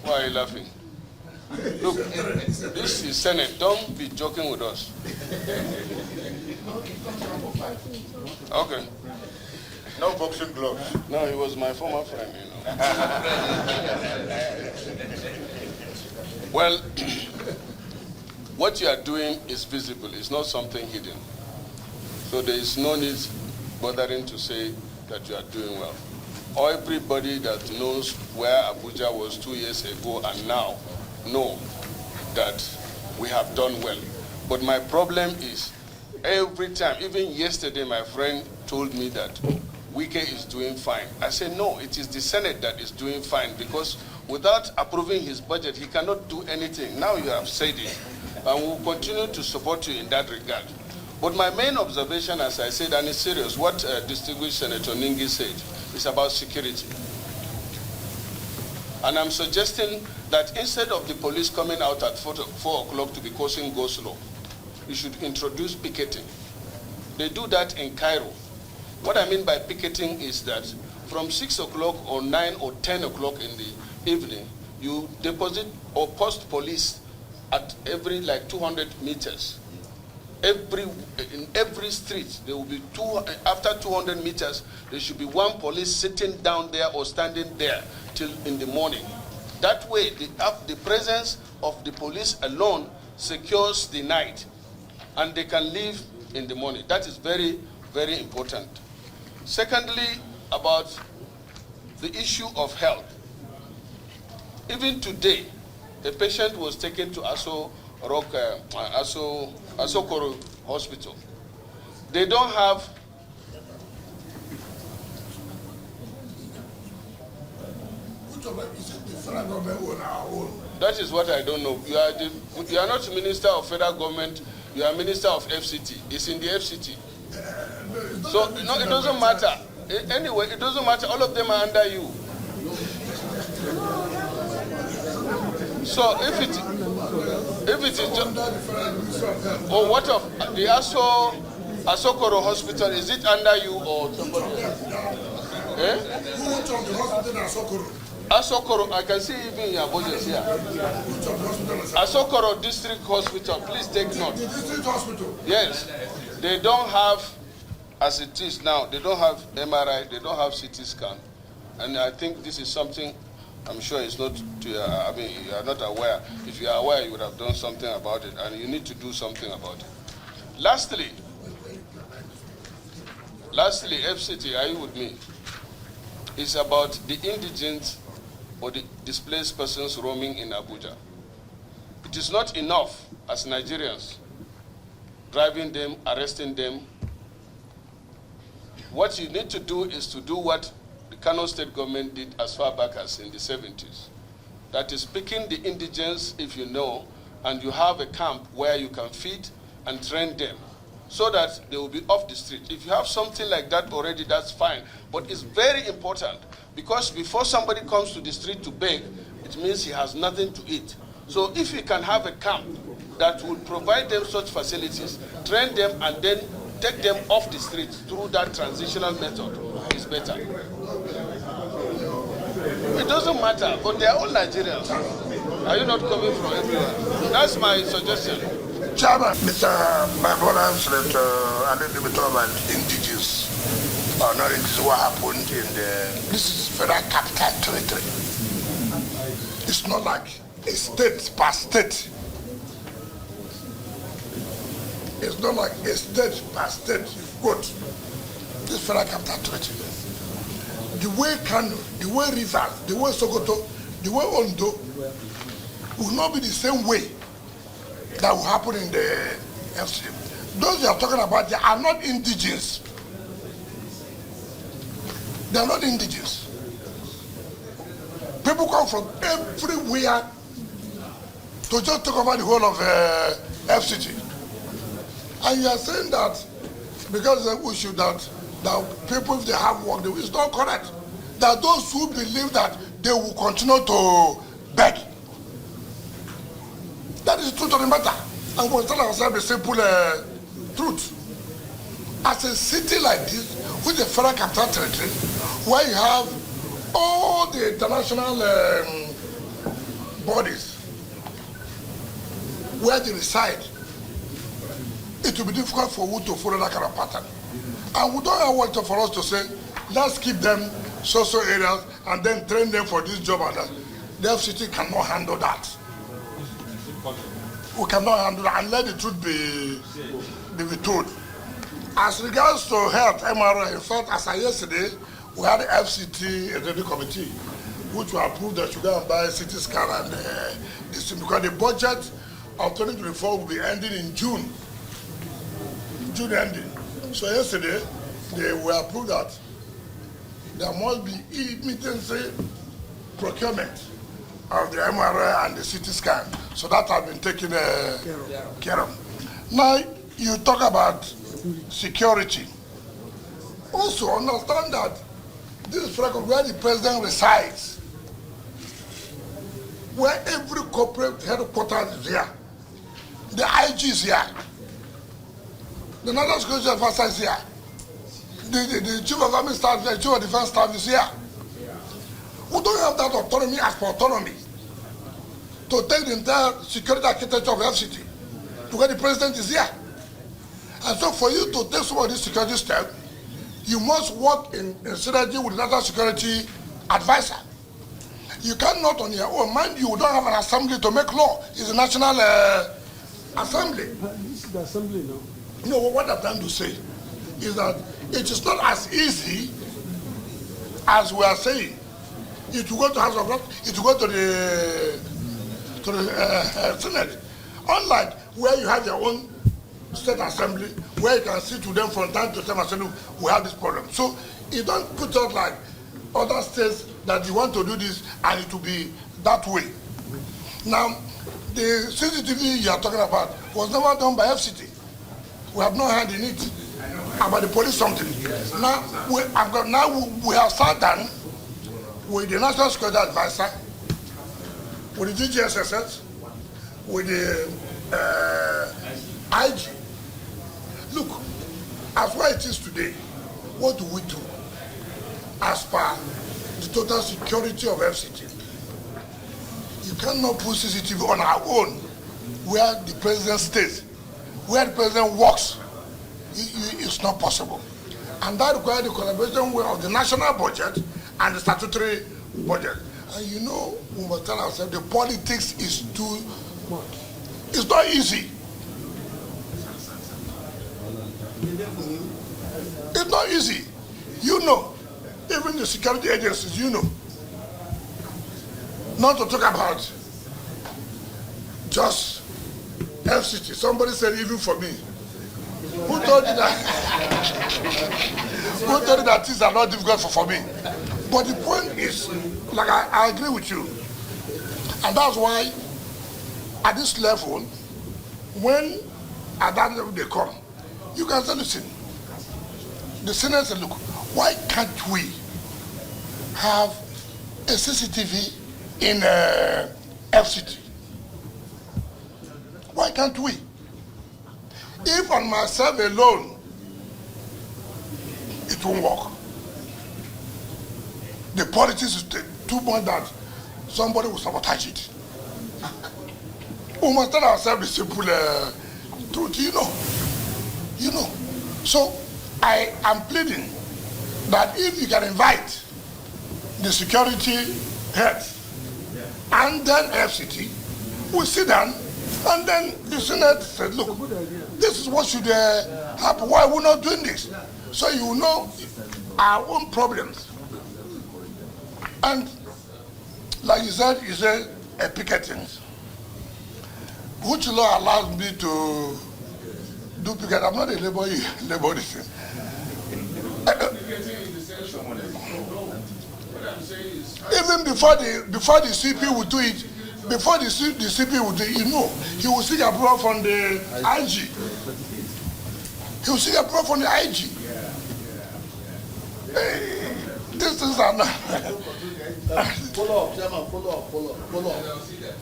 Why are you laughing? Look, this is Senate. Don't be joking with us. Okay. No boxing gloves. No, he was my former friend, you know. Well, what you are doing is visible. It's not something hidden. So there is no need bothering to say that you are doing well. Everybody that knows where Abuja was 2 years ago and now know that we have done well. But my problem is every time, even yesterday my friend told me that Wike is doing fine. I said, no, it is the Senate that is doing fine because without approving his budget, he cannot do anything. Now you have said it, and we will continue to support you in that regard. But my main observation, as I said, and it's serious, what distinguished Senator Ningi said, is about security. And I'm suggesting that instead of the police coming out at 4 o'clock to be causing go-slow, you should introduce picketing. They do that in Cairo. What I mean by picketing is that from 6 o'clock or 9 or 10 o'clock in the evening, you deposit or post police at every 200 meters. In every street, there will be after 200 meters, there should be one police sitting down there or standing there till in the morning. That way, the presence of the police alone secures the night, and they can leave in the morning. That is very, very important. Secondly, about the issue of health. Even today, a patient was taken to Asokoro Hospital. They don't have that is what I don't know. You are not Minister of Federal Government, you are Minister of FCT. It's in the FCT. So no, it doesn't matter. Anyway, it doesn't matter. All of them are under you. So if it is just, or what of the Asokoro Hospital, is it under you or somebody else? Eh? Who took the hospital in Asokoro? Asokoro, I can see even your budget here. Asokoro District Hospital, please take note. The district hospital? Yes. They don't have, as it is now, they don't have MRI, they don't have CT scan. And I think this is something, I'm sure it's not, you are not aware. If you are aware, you would have done something about it, and you need to do something about it. Lastly, FCT, are you with me? It's about the indigent or the displaced persons roaming in Abuja. It is not enough as Nigerians driving them, arresting them. What you need to do is to do what the Kano state government did as far back as in the 70s. That is picking the indigents, if you know, and you have a camp where you can feed and train them so that they will be off the street. If you have something like that already, that's fine. But it's very important because before somebody comes to the street to beg, it means he has nothing to eat. So if you can have a camp that will provide them such facilities, train them, and then take them off the street through that transitional method, is better. It doesn't matter, but they are all Nigerians. Are you not coming from everywhere? That's my suggestion. Chairman, my brother Senator and indigenous, or not indigenous, what happened in this is federal capital territory. It's not like a state per state. It's not like a state per state. You've got this federal capital territory. The way Kano, the way Rivers, the way Sokoto, the way Ondo will not be the same way that will happen in the FCT. Those you are talking about, they are not indigenous. They are not indigenous. People come from everywhere to just talk about the whole of FCT. And you are saying that because we should that people, if they have work, it's not correct. There are those who believe that they will continue to beg. That is the truth of the matter. And we'll tell ourselves the simple truth. As a city like this, with a federal capital territory, where you have all the international bodies where they reside, it will be difficult for you to follow that kind of pattern. And we don't want for us to say, let's keep them social areas and then train them for this job and that. The FCT cannot handle that. We cannot handle that and let the truth be told. As regards to health, MRI, in fact, as of yesterday, we had the FCT executive committee, which will approve that you go and buy CT scan and this, because the budget of 2024 will be ending in June ending. So yesterday, they will approve that there must be immediate procurement of the MRI and the CT scan. So that has been taken care of. Now, you talk about security. Also understand that this is where the president resides, where every corporate headquarters is here. The IG is here. The National Security Advisor is here. The Chief of Army Staff, the Chief of Defense Staff is here. We don't have that autonomy as per autonomy to take the entire security architecture of FCT to where the president is here. And so for you to take some of these security steps, you must work in synergy with the National Security Advisor. You cannot on your own. Mind you, don't have an assembly to make law. It's a national assembly. This is the assembly now. No, what I'm trying to say is that it is not as easy as we are saying. It will go to House of Reps, it will go to the Senate. Unlike where you have your own state assembly, where you can sit with them from time to time and say, look, we have this problem. So you don't put out like other states that you want to do this and it will be that way. Now, the CCTV you are talking about was never done by FCT. We have no hand in it. About the police something. Now we have sat down with the National Security Advisor, with the DGSSS, with the IG. Look, as where it is today, what do we do as per the total security of FCT? You cannot put CCTV on our own where the president stays, where the president works. It's not possible. And that requires the collaboration of the national budget and the statutory budget. And you know, we must tell ourselves the politics is too much. It's not easy. It's not easy. You know, even the security agencies, you know. Not to talk about just FCT. Somebody said even for me. Who told you that? Who told you that things are not difficult for me? But the point is, like I agree with you. And that's why at this level, when at that level they come, you can say, listen, the Senate said, look, why can't we have a CCTV in FCT? Why can't we? If on myself alone, it won't work. The politics is too much that somebody will sabotage it. We must tell ourselves the simple truth, you know. So I am pleading that if you can invite the security heads and then FCT, we sit down and then the Senate said, look, this is what should happen. Why are we not doing this? So you know our own problems. And like you said picketing. Which law allows me to do picketing? I'm not a labor thing. Even before the CP would do it, before the CP would do it, he will seek approval from the IG. He will seek approval from the IG. Hey, these things are not. Follow up, Chairman, follow up. Yeah.